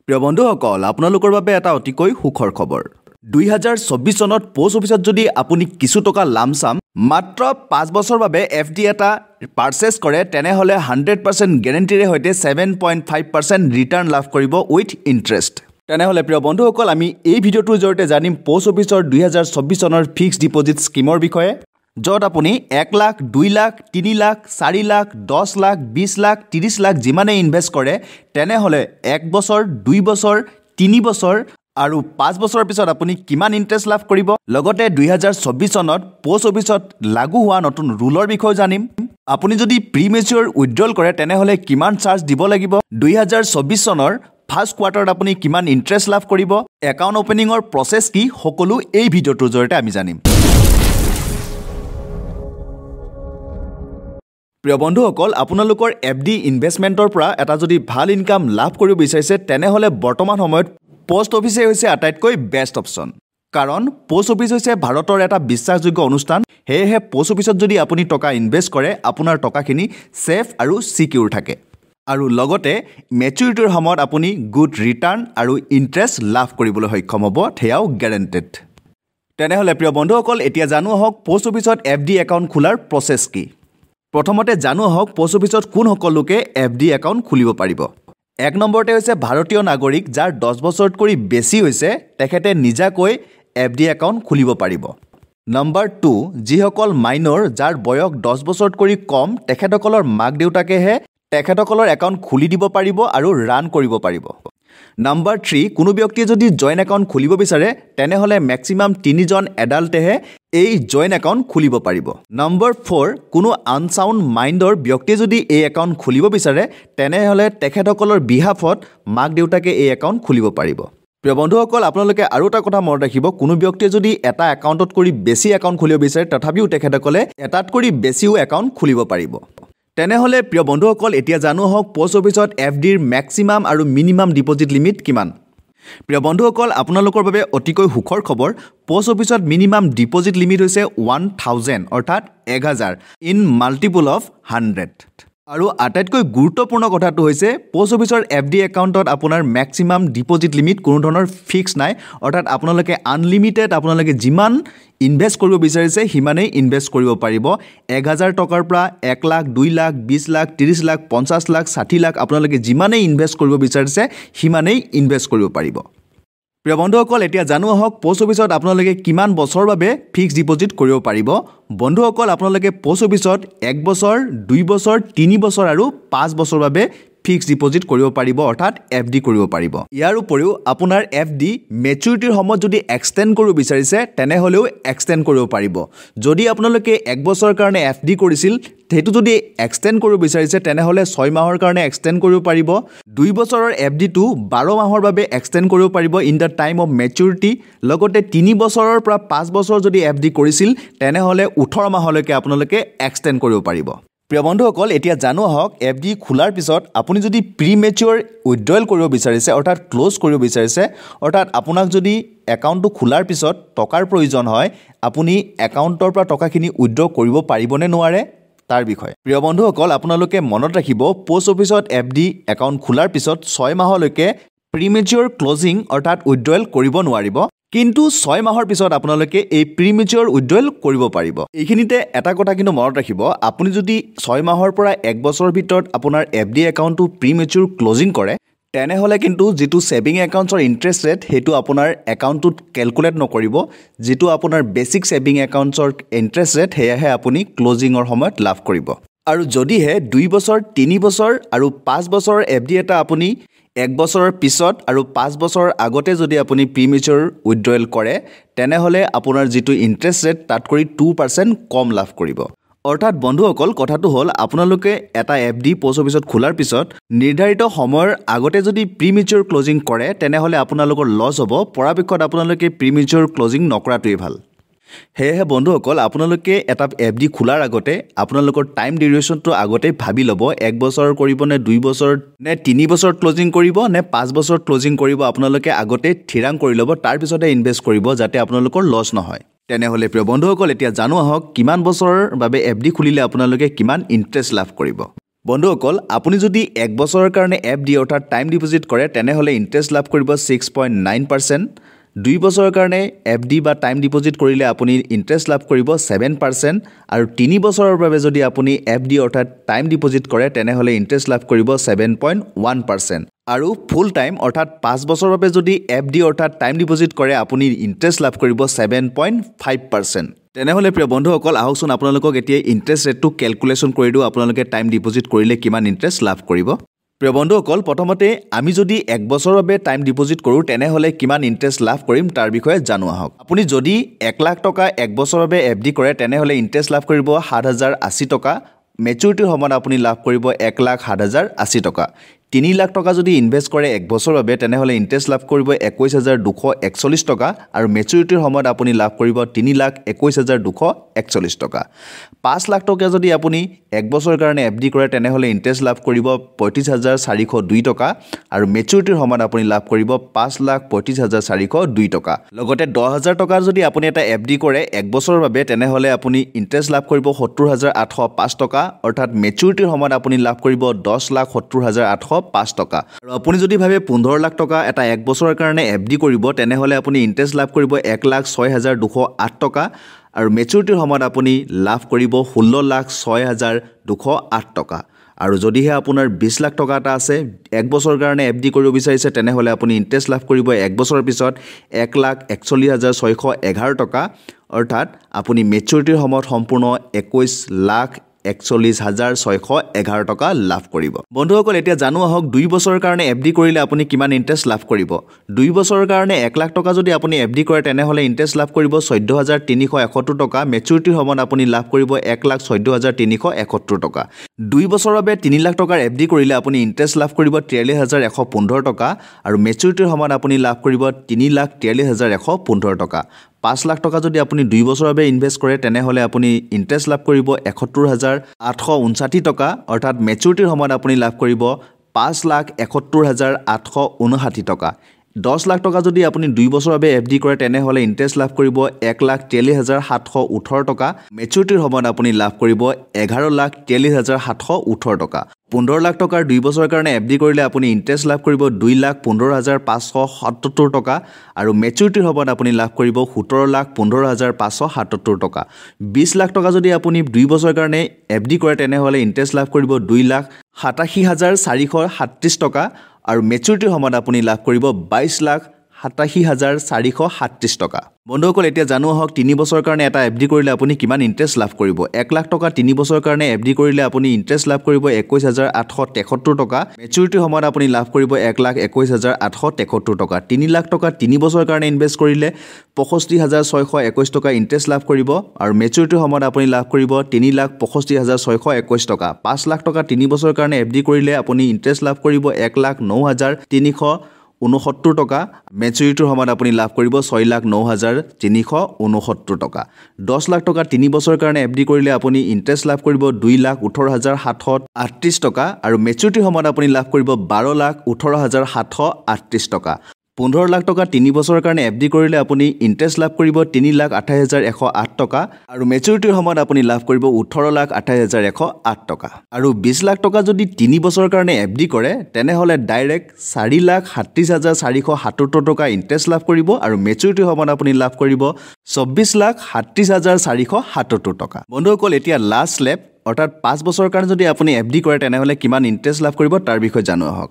প্ৰিয় বন্ধুসকল আপোনালোকৰ বাবে এটা অতিকৈ সুখৰ খবৰ 2024 চনত পোষ্ট অফিচত যদি আপুনি কিছু টকা লামসাম মাত্ৰ 5 বছৰ বাবে এফডি এটা পাৰচেজ কৰে তেনেহলে 100% গ্যাৰান্টিৰে হৈতে 7.5% ৰিটাৰ্ণ লাভ কৰিব উইথ ইন্টাৰেষ্ট তেনেহলে প্ৰিয় বন্ধুসকল আমি এই ভিডিওটোৰ জৰিয়তে জানিম পোষ্ট অফিচৰ 2024 চনৰ ফিক্সড ডিপোজিট স্কিমৰ বিষয়ে যত আপুনি 1 লাখ 2 লাখ 3 লাখ 4 লাখ 10 লাখ 20 লাখ 30 লাখ যিমানে ইনভেস্ট কৰে তেনেহলে 1 বছৰ 2 বছৰ 3 বছৰ আৰু 5 বছৰৰ পিছত আপুনি কিমান ইন্টাৰেষ্ট লাভ কৰিব লগতে 2024 চনত পোষ্ট অফিচত লাগু হোৱা নতুন ৰুলৰ বিষয়ে জানিম আপুনি যদি প্ৰিমেচিউৰ উইথড্ৰল কৰে তেনেহলে কিমান চাৰ্জ দিব লাগিব 2024 চনৰ ফাৰ্স্ট কোৱাৰ্টাৰত আপুনি কিমান ইন্টাৰেষ্ট লাভ কৰিব একাউন্ট ওপেনিংৰ প্ৰসেস কি সকলো এই ভিডিওটোৰ জৰিয়তে আমি জানিম প্ৰিয় বন্ধুসকল আপোনালোকৰ এফডি ইনভেষ্টমেন্টৰ পৰা এটা যদি ভাল ইনকাম লাভ কৰিব বিচাৰিছে তেনেহলে বৰ্তমান সময়ত পোষ্ট অফিসে হৈছে আটাইতকৈ বেষ্ট অপচন কাৰণ পোষ্ট অফিস হৈছে ভাৰতৰ এটা বিশ্বাসযোগ্য অনুষ্ঠান হেহে পোষ্ট অফিসত যদি আপুনি টকা ইনভেস্ট কৰে আপোনাৰ টকাখিনি সেফ আৰু সিকিউৰ থাকে আৰু লগতে ম্যাচুৰিটিৰ সময়ত আপুনি গুড ৰিটাৰ্ণ আৰু ইন্টাৰেষ্ট লাভ কৰিবলৈ সক্ষম হ'ব থেয়াও গ্যাৰান্টেড তেনেহলে প্ৰিয় বন্ধুসকল এতিয়া জানো হওক পোষ্ট অফিসত এফডি একাউন্ট খোলাৰ প্ৰসেস কি প্ৰথমতে জানো হওক পোষ্ট অফিসত কোন সকলোকে এফডি একাউন্ট খুলিব পাৰিব এক নম্বৰতে হৈছে ভাৰতীয় নাগৰিক যাৰ 10 বছৰতকৈ বেছি হৈছে তেখেতে নিজাকৈ এফডি একাউন্ট খুলিব পাৰিব নম্বৰ 2 যিসকল মাইনৰ যাৰ বয়স 10 বছৰতকৈ কম তেখেতসকলৰ মাক দেউতাকেহে তেখেতসকলৰ একাউন্ট খুলি দিব পাৰিব আৰু ৰান কৰিব পাৰিব নম্বৰ 3 কোনো ব্যক্তিয়ে যদি জয়েন্ট একাউন্ট খুলিব বিচাৰে তেনেহলে ম্যাক্সিমাম 3 জন এডাল্টেহে এই জয়েন্ট একাউন্ট খুলিব পাৰিব নম্বৰ 4 কোনো আনসাউন্ড মাইন্ডৰ ব্যক্তিয়ে যদি এই একাউন্ট খুলিব বিচাৰে তেনেহলে তেখেতসকলৰ বিহাফত মাক দেউতাকে এই একাউন্ট খুলিব পাৰিব প্ৰিয় বন্ধুসকল আপোনালোকে আৰু এটা কথা মনত ৰাখিব কোনো ব্যক্তিয়ে যদি এটা একাউন্টত কৰি বেছি একাউন্ট খুলিব বিচাৰে তথাপিও তেখেতসকলে এটাত কৰি বেছিও একাউন্ট খুলিব পাৰিব তেনেহলে প্ৰিয় বন্ধুসকল এতিয়া জানো হওক পোষ্ট অফিসত এফডিৰ ম্যাক্সিমাম আৰু মিনিমাম ডিপোজিট লিমিট কিমান প্ৰিয় বন্ধুসকল আপোনালোকৰ বাবে অতিকৈ সুখৰ খবৰ পোষ্ট অফিসত মিনিমাম ডিপোজিট লিমিট হৈছে 1000 অৰ্থাৎ 1000 ইন মাল্টিপল অফ 100 আৰু আটাইতকৈ গুৰুত্বপূৰ্ণ কথাটো হৈছে পোষ্ট অফিসৰ এফডি একাউন্টত আপোনাৰ ম্যাক্সিমাম ডিপোজিট লিমিট কোনো ধৰণৰ ফিক্স নাই অৰ্থাৎ আপোনালোকে আনলিমিটেড আপোনালোকে যিমান ইনভেস্ট কৰিব বিচাৰিছে হিমানেই ইনভেস্ট কৰিব পাৰিব 1000 টকাৰ পৰা 1 লাখ 2 লাখ 20 লাখ 30 লাখ 50 লাখ 60 লাখ আপোনালোকে যিমানেই ইনভেস্ট কৰিব বিচাৰিছে হিমানেই ইনভেস্ট কৰিব পাৰিব প্ৰিয় বন্ধুসকল এতিয়া জানো হওক পোষ্ট অফিসত আপোনালোকে কিমান বছৰ বাবে ফিক্স ডিপোজিট কৰিব পাৰিব বন্ধুসকল আপোনালোকে পোষ্ট অফিসত 1 বছৰ 2 বছৰ 3 বছৰ আৰু 5 বছৰ বাবে ফিক্স ডিপোজিট কৰিব পাৰিব অৰ্থাৎ এফডি কৰিব পাৰিব ইয়াৰ উপৰিও আপোনাৰ এফডি ম্যাচুৰিটিৰ সময়ত যদি এক্সটেন্ড কৰিব বিচাৰিছে তেনেহলেও এক্সটেন্ড কৰিব পাৰিব যদি আপোনালোকে 1 বছৰৰ কাৰণে এফডি কৰিছিল হেতু যদি এক্সটেন্ড কৰিব বিচাৰিছে তেনেহলে 6 মাহৰ কাৰণে এক্সটেন্ড কৰিব পাৰিব 2 বছৰৰ এফডি টু 12 মাহৰ বাবে এক্সটেন্ড কৰিব পাৰিব ইন দা টাইম অফ ম্যাচুৰিটি লগতে 3 বছৰৰ পৰা 5 বছৰ যদি এফডি কৰিছিল তেনেহলে 18 মাহলৈকে আপোনালোকে এক্সটেন্ড কৰিব পাৰিব প্ৰিয় বন্ধুসকল এতিয়া জানো হওক এফডি খোলাৰ পিছত আপুনি যদি প্ৰিমেচিউৰ উইথড্ৰল কৰিব বিচাৰিছে অৰ্থাৎ ক্লোজ কৰিব বিচাৰিছে অৰ্থাৎ আপোনাক যদি একাউন্টটো খোলাৰ পিছত টকাৰ প্ৰয়োজন হয় আপুনি একাউন্টৰ পৰা টকাখিনি উইথড্ৰ কৰিব পাৰিবনে নোৱাৰে তাৰ বিষয়ে প্ৰিয় বন্ধুসকল আপোনালোকে মনত ৰাখিব পোষ্ট অফিসত এফডি একাউন্ট খোলাৰ পিছত 6 মাহলৈকে প্ৰিমেচিউৰ ক্লোজিং অৰ্থাৎ উইথড্ৰল কৰিব নোৱাৰিব কিন্তু 6 মাহৰ পিছত আপোনালোকে এই প্ৰিমেচিউৰ উইথড্ৰল কৰিব পাৰিব এইখিনিতে এটা কথা কিন্তু মনত ৰাখিব আপুনি যদি 6 মাহৰ পৰা 1 বছৰৰ ভিতৰত আপোনাৰ এফডি একাউন্টটো প্ৰিমেচিউৰ ক্লোজিং কৰে তেনেহলে কিন্তু যেটো সেভিং একাউন্টৰ ইন্টাৰেষ্ট ৰেট হেতু আপোনাৰ একাউন্টটোত ক্যালকুলেট নকৰিব যেটো আপোনাৰ বেসিক সেভিং একাউন্টৰ ইন্টাৰেষ্ট ৰেট হেহে আপুনি ক্লোজিংৰ সময়ত লাভ কৰিব আৰু যদিহে 2 বছৰ 3 বছৰ আৰু 5 বছৰৰ এফডি এটা আপুনি 1 বছৰৰ পিছত আৰু 5 বছৰৰ আগতে যদি আপুনি প্ৰিমেচিউৰ উইথড্ৰল কৰে তেনেহলে আপোনাৰ যেটো ইন্টাৰেষ্ট ৰেট তাতকৈ 2% কম লাভ কৰিব অৰ্থাৎ বন্ধুসকল কথাটো হল আপোনালোকে এটা এফডি পোষ্ট অফিসত খোলাৰ পিছত নিৰ্ধাৰিত সময়ৰ আগতে যদি প্ৰিমেচিউৰ ক্লোজিং কৰে তেনেহলে আপোনালোকৰ লছ হ'ব পৰাপক্ষত আপোনালোকে প্ৰিমেচিউৰ ক্লোজিং নকৰাটোই ভাল হেহে বন্ধুসকল আপোনালোকে এটা এফডি খোলাৰ আগতে আপোনালোকৰ টাইম ডিউৰেচনটো আগতে ভাবি লব 1 বছৰ কৰিব নে 2 বছৰ নে 3 বছৰ ক্লোজিং কৰিব নে 5 বছৰ ক্লোজিং কৰিব আপোনালোকে আগতে থিৰাং কৰি লব তাৰ পিছতে ইনভেস্ট কৰিব যাতে আপোনালোকৰ লছ নহয় তেনেহলে প্ৰিয় বন্ধুসকল এতিয়া জানো আহক কিমান বছৰৰ বাবে এফডি খুলিলে আপোনালোকে কিমান ইন্টাৰেষ্ট লাভ কৰিব বন্ধুসকল আপুনি যদি 1 বছৰৰ কাৰণে FD অৰ্থাৎ টাইম ডিপোজিট কৰে তেনেহলে ইন্টাৰেষ্ট লাভ কৰিব 6.9%, 2 বছৰৰ কাৰণে FD বা টাইম ডিপোজিট কৰিলে আপুনি ইন্টাৰেষ্ট লাভ কৰিব 7% আৰু 3 বছৰৰ বাবে যদি আপুনি FD অৰ্থাৎ টাইম ডিপোজিট কৰে তেনেহলে ইন্টাৰেষ্ট লাভ কৰিব 7.1% আৰু ফুল টাইম অৰ্থাৎ 5 বছৰৰ বাবে যদি FD অৰ্থাৎ টাইম ডিপোজিট কৰে আপুনি ইন্টাৰেষ্ট লাভ কৰিব 7.5%। তেনেহলে প্ৰিয় বন্ধুসকল আহকচোন আপোনালোকক এতিয়া ইন্টাৰেষ্ট ৰেটটো ক্যালকুলেশন কৰি দিও আপোনালোকে টাইম ডিপোজিট কৰিলে কিমান ইন্টাৰেষ্ট লাভ কৰিব। প্ৰিয় বন্ধুসকল প্ৰথমতে আমি যদি 1 বছৰৰ বাবে টাইম ডিপোজিট কৰো তেনেহলে কিমান ইন্টাৰেষ্ট লাভ কৰিম তাৰ বিষয়ে জানো আহক। আপুনি যদি 1 লাখ টকা 1 বছৰৰ বাবে FD কৰে তেনেহলে ইন্টাৰেষ্ট লাভ কৰিব 7080 টকা, মেচুৰিটিৰ সময়ত আপুনি লাভ কৰিব 1,07,080 টকা। 3 লাখ টকা যদি ইনভেস্ট কৰে 1 বছৰৰ বাবে তেনেহলে ইন্টাৰেষ্ট লাভ কৰিব 21,241 টকা আৰু মেচুৰিটিৰ সময়ত আপুনি লাভ কৰিব 3,21,241 টকা। 5 লাখ টকা যদি আপুনি 1 বছৰৰ কাৰণে FD কৰে তেনেহলে ইন্টাৰেষ্ট লাভ কৰিব 35,402 টকা আৰু মেচুৰিটিৰ সময়ত আপুনি লাভ কৰিব 5,35,402 টকা। লগতে 10,000 টকাৰ যদি আপুনি এটা FD কৰে 1 বছৰৰ বাবে তেনেহলে আপুনি ইন্টাৰেষ্ট লাভ কৰিব 70,805 টকা অৰ্থাৎ মেচুৰিটিৰ সময়ত আপুনি লাভ কৰিব 10,70,805 টকা। আৰু আপুনি যদি ভাবে 15 লাখ টকা এটা 1 বছৰৰ কাৰণে FD কৰিব তেনেহলে আপুনি ইন্টাৰেষ্ট লাভ কৰিব 1,06,208 টকা আৰু মেচুৰিটিৰ সময়ত আপুনি লাভ কৰিব 16,06,208 টকা। আৰু যদিহে আপোনাৰ 20 লাখ টকা এটা আছে 1 বছৰৰ কাৰণে FD কৰিব বিচাৰিছে তেনেহলে আপুনি ইন্টাৰেষ্ট লাভ কৰিব 1 বছৰৰ পিছত 1,41,611 টকা অৰ্থাৎ আপুনি মেচুৰিটিৰ সময়ত সম্পূৰ্ণ 21,41,611 টকা লাভ কৰিব। বন্ধুসকল এতিয়া জানো আহক 2 বছৰৰ কাৰণে FD কৰিলে আপুনি কিমান ইন্টাৰেষ্ট লাভ কৰিব। 2 বছৰৰ কাৰণে 1 লাখ টকা যদি আপুনি FD কৰে তেনেহলে ইন্টাৰেষ্ট লাভ কৰিব 14,371 টকা, মেচুৰিটিৰ সময়ত আপুনি লাভ কৰিব 1,14,371 টকা। 2 বছৰৰ বাবে 3 লাখ টকাৰ FD কৰিলে আপুনি ইন্টাৰেষ্ট লাভ কৰিব 43,115 টকা আৰু মেচুৰিটিৰ সময়ত আপুনি লাভ কৰিব 3,43,115 টকা। 5 লাখ টকা যদি আপুনি 2 বছৰৰ বাবে ইনভেস্ট কৰে তেনেহলে আপুনি ইন্টাৰেষ্ট লাভ কৰিব 71,859 টকা অৰ্থাৎ মেচুৰিটিৰ সময়ত আপুনি লাভ কৰিব 5,71,859 টকা। 10 লাখ টকা যদি আপুনি 2 বছৰৰ বাবে FD কৰে তেনেহলে ইন্টাৰেষ্ট লাভ কৰিব 1,43,718 টকা, মেচুৰিটিৰ সময়ত আপুনি লাভ কৰিব 11,43,718 টকা। 15 লাখ টকাৰ 2 বছৰৰ কাৰণে FD কৰিলে আপুনি ইন্টাৰেষ্ট লাভ কৰিব 2,15,577 টকা আৰু মেচুৰিটিৰ সময়ত আপুনি লাভ কৰিব 17,15,577 টকা। 20 লাখ টকা যদি আপুনি 2 বছৰৰ কাৰণে FD কৰে তেনেহলে ইন্টাৰেষ্ট লাভ কৰিব 2,87,437 টকা আৰু মেচুৰিটিৰ সময়ত আপুনি লাভ কৰিব 22,87,437 টকা। বন্ধুসকল এতিয়া জানো আহক 3 বছৰৰ কাৰণে এটা FD কৰিলে আপুনি কিমান ইন্টাৰেষ্ট লাভ কৰিব। 1 লাখ টকা 3 বছৰৰ কাৰণে FD কৰিলে আপুনি ইন্টাৰেষ্ট লাভ কৰিব 21,873 টকা, মেচুৰিটিৰ সময়ত আপুনি লাভ কৰিব 1,21,873 টকা। 3 লাখ টকা 3 বছৰৰ কাৰণে ইনভেস্ট কৰিলে 65,621 টকা ইন্টাৰেষ্ট লাভ কৰিব আৰু মেচুৰিটিৰ সময়ত আপুনি লাভ কৰিব 3,65,621 টকা। 5 লাখ টকা 3 বছৰৰ কাৰণে FD কৰিলে আপুনি ইন্টাৰেষ্ট লাভ কৰিব 1,09,369 টকা, মেচুৰিটিৰ সময়ত আপুনি লাভ কৰিব 6,09,369 টকা। 10 লাখ টকা 3 বছৰৰ কাৰণে FD কৰিলে আপুনি ইন্টাৰেষ্ট লাভ কৰিব 2,18,738 টকা আৰু মেচুৰিটিৰ সময়ত আপুনি লাভ কৰিব 12,18,738 টকা। 15 লাখ টকা 3 বছৰৰ কাৰণে FD কৰিলে আপুনি ইন্টাৰেষ্ট লাভ কৰিব 3,28,108 টকা আৰু মেচুৰিটিৰ সময়ত আপুনি লাভ কৰিব 18,28,108 টকা। আৰু 20 লাখ টকা যদি 3 বছৰৰ কাৰণে FD কৰে তেনেহলে ডাইৰেক্ট 4,37,477 টকা ইন্টাৰেষ্ট লাভ কৰিব আৰু মেচুৰিটিৰ সময়ত আপুনি লাভ কৰিব 24,37,477 টকা। বন্ধুসকল এতিয়া লাষ্ট স্লেপ অৰ্থাৎ 5 বছৰৰ কাৰণে যদি আপুনি FD কৰে তেনেহলে কিমান ইন্টাৰেষ্ট লাভ কৰিব তাৰ বিষয়ে জানো আহক।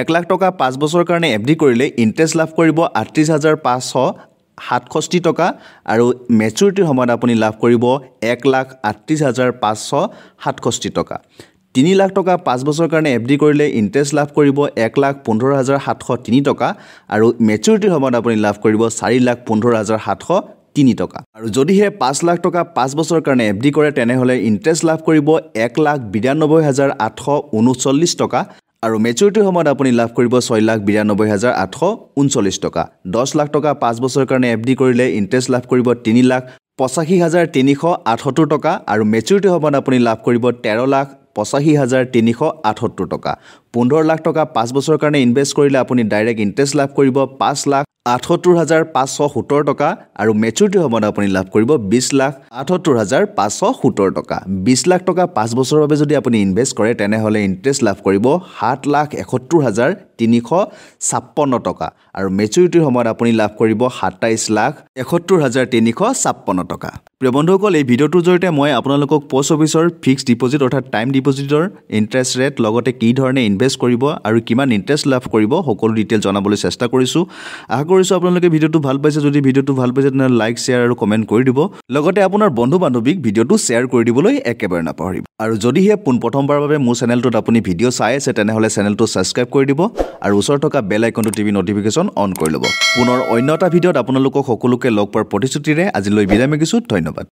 1 লাখ টকা 5 বছৰৰ কাৰণে FD কৰিলে ইন্টাৰেষ্ট লাভ কৰিব 38,567 টকা আৰু মেচুৰিটিৰ সময়ত আপুনি লাভ কৰিব 1,38,567 টকা। 3 লাখ টকা 5 বছৰৰ কাৰণে FD কৰিলে ইন্টাৰেষ্ট লাভ কৰিব 1,15,703 টকা আৰু মেচুৰিটিৰ সময়ত আপুনি লাভ কৰিব 4,15,703 টকা। আৰু যদিহে 5 লাখ টকা 5 বছৰৰ কাৰণে FD কৰে তেনেহলে ইন্টাৰেষ্ট লাভ কৰিব 1,92,839 টকা আৰু মেচুৰিটিৰ সময়ত আপুনি লাভ কৰিব 6,92,839 টকা। 10 লাখ টকা 5 বছৰৰ কাৰণে FD কৰিলে ইন্টাৰেষ্ট লাভ কৰিব 3,85,378 টকা আৰু মেচুৰিটিৰ সময়ত আপুনি লাভ কৰিব 13,85,378 টকা। 15 লাখ টকা 5 বছৰৰ কাৰণে ইনভেষ্ট কৰিলে আপুনি ডাইৰেক্ট ইন্টাৰেষ্ট লাভ কৰিব 5,78,570 টকা আৰু মেচুৰিটি সময়ত আপুনি লাভ কৰিব 20,78,570 টকা 20 লাখ টকা 5 বছৰৰ বাবে যদি আপুনি ইনভেষ্ট কৰে তেনেহলে ইন্টাৰেষ্ট লাভ কৰিব 7,71,356 টকা আৰু মেচুৰিটিৰ সময়ত আপুনি লাভ কৰিব 27,71,356 টকা প্ৰিয় বন্ধুসকল এই ভিডিঅ'টোৰ জৰিয়তে মই আপোনালোকক পোষ্ট অফিচৰ ফিক্সড ডিপোজিট অৰ্থাৎ টাইম ডিপোজিটৰ ইন্টাৰেষ্ট ৰেট লগতে কি ধৰণে ইনভেষ্ট কৰিব আৰু কিমান ইন্টাৰেষ্ট লাভ কৰিব সকলো ডিটেইল জনাবলৈ চেষ্টা কৰিছো আশা কৰিছো আপোনালোকে ভিডিঅ'টো ভাল পাইছে যদি ভিডিঅ'টো ভাল পাইছে তেনে লাইক শেয়াৰ আৰু কমেন্ট কৰি দিব লগতে আপোনাৰ বন্ধু বান্ধৱীক ভিডিঅ'টো শেয়াৰ কৰি দিবলৈ একেবাৰে নাপাহৰিব আৰু যদিহে প্ৰথমবাৰৰ বাবে মোৰ চেনেলটোত আপুনি ভিডিঅ' চাই আছে তেনেহলে চেনেলটো সাবস্ক্ৰাইব কৰি দিব আৰু ওচৰত থকা বেল আইকনটো টিপি নটিফিকেশন অন কৰি ল'ব পুনৰ অন্য এটা ভিডিঅ'ত আপোনালোকক সকলোকে লগ পোৱাৰ প্ৰতিশ্ৰুতিৰে আজিলৈ বিদায় মাগিছো ধন্যবাদ